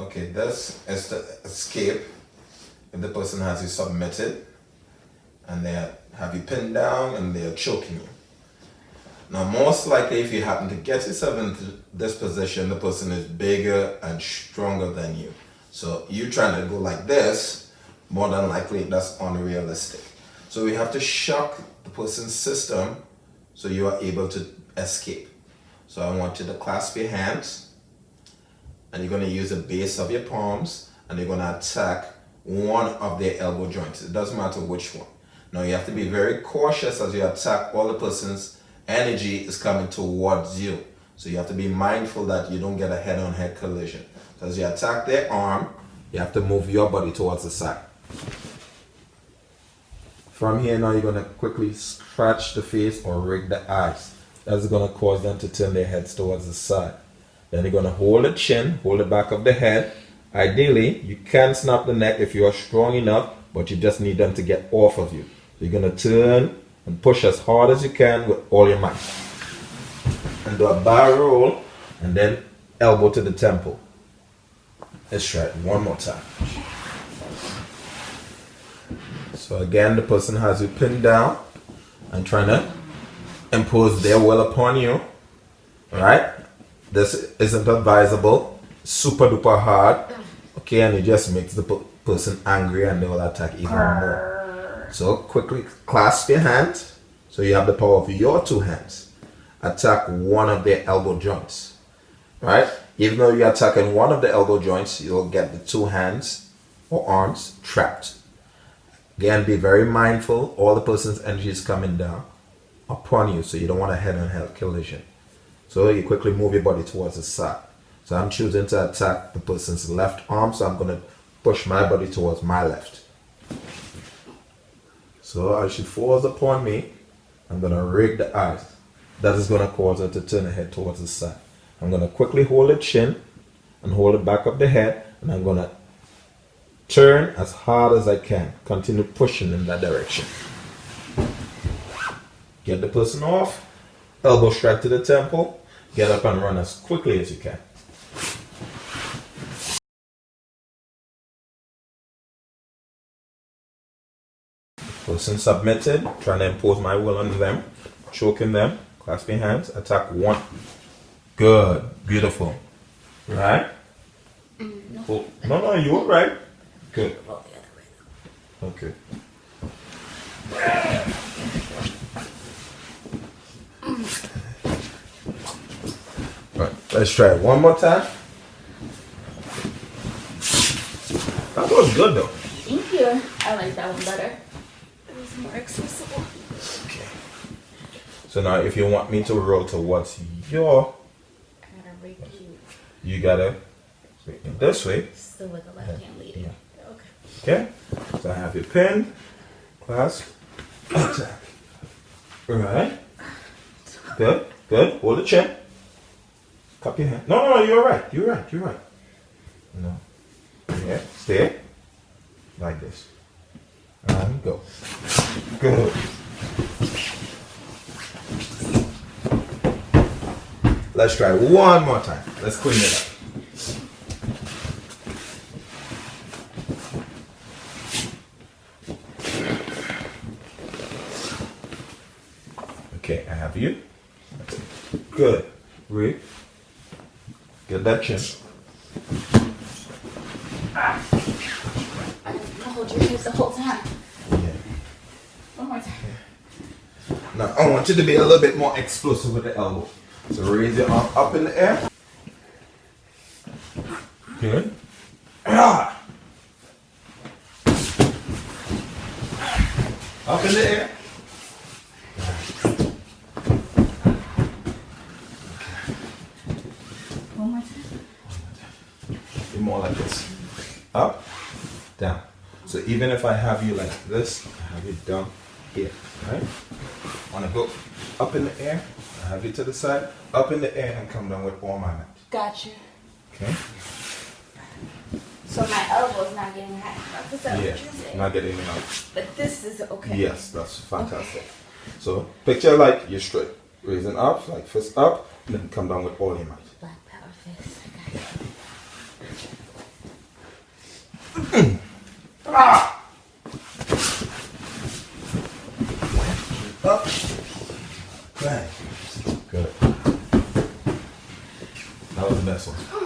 Okay, this is to escape if the person has you submitted and they have you pinned down and they are choking you. Now, most likely, if you happen to get yourself into this position, the person is bigger and stronger than you. So you trying to go like this, more than likely that's unrealistic. So we have to shock the person's system so you are able to escape. So I want you to clasp your hands and you're going to use the base of your palms and you're going to attack one of their elbow joints. It doesn't matter which one. Now you have to be very cautious as you attack. All the person's energy is coming towards you. So you have to be mindful that you don't get a head-on-head collision. So as you attack their arm, you have to move your body towards the side. From here now, you're going to quickly scratch the face or rig the eyes. That's going to cause them to turn their heads towards the side. Then you're going to hold the chin, hold the back of the head. Ideally, you can snap the neck if you are strong enough, but you just need them to get off of you. So you're going to turn and push as hard as you can with all your might. And do a barrel roll and then elbow to the temple. Let's try it one more time. So again, the person has you pinned down and trying to impose their will upon you. Alright? This isn't advisable. Super duper hard. Okay, and it just makes the person angry and they will attack even more. So quickly clasp your hands. So you have the power of your two hands. Attack one of their elbow joints. Right? Even though you're attacking one of the elbow joints, you'll get the two hands or arms trapped. Again, be very mindful. All the person's energy is coming down upon you, so you don't want a head-on-head collision. So you quickly move your body towards the side. So I'm choosing to attack the person's left arm, so I'm going to push my body towards my left. So as she falls upon me, I'm going to rig the eyes. That is going to cause her to turn her head towards the side. I'm going to quickly hold the chin and hold the back of the head, and I'm going to turn as hard as I can. Continue pushing in that direction. Get the person off, elbow strike to the temple, get up and run as quickly as you can. Person submitted, trying to impose my will on them, choking them, clasping hands, attack one. Good, beautiful. Right? Oh, no, you were right. Good. Okay. Right, let's try it one more time. That was good though. Thank you. I like that one better. It was more accessible. Okay. So now if you want me to roll towards your, I gotta rake you. you gotta rake it this way. Still with the left hand leading. Yeah. Okay. Okay? So I have your pin, clasp, attack. Alright. Good, good. Hold the chin. Cup your hand. No, you're right. You're right. No. Yeah, stay. Like this. And go. Good. Let's try one more time. Let's clean it up. Okay, I have you. Good. Breathe. Get that chin. I'm gonna hold your hips the whole time. Yeah. One more time. Now I want you to be a little bit more explosive with the elbow. So raise your arm up in the air. Good. Ah. Up in the air. One more time. Be more like this. Up, down. So even if I have you like this, I have you down here, right? Want to go up in the air, I have you to the side, up in the air and come down with all my might. Gotcha. Okay? So my elbow's not getting high. That's what Yeah, you're saying. not getting out. But this is okay. Yes, that's fantastic. So picture like you're straight, raising up, like fist up, and then come down with all your might. Black power fist. I got it. Up. Bang. Good. That was the best one.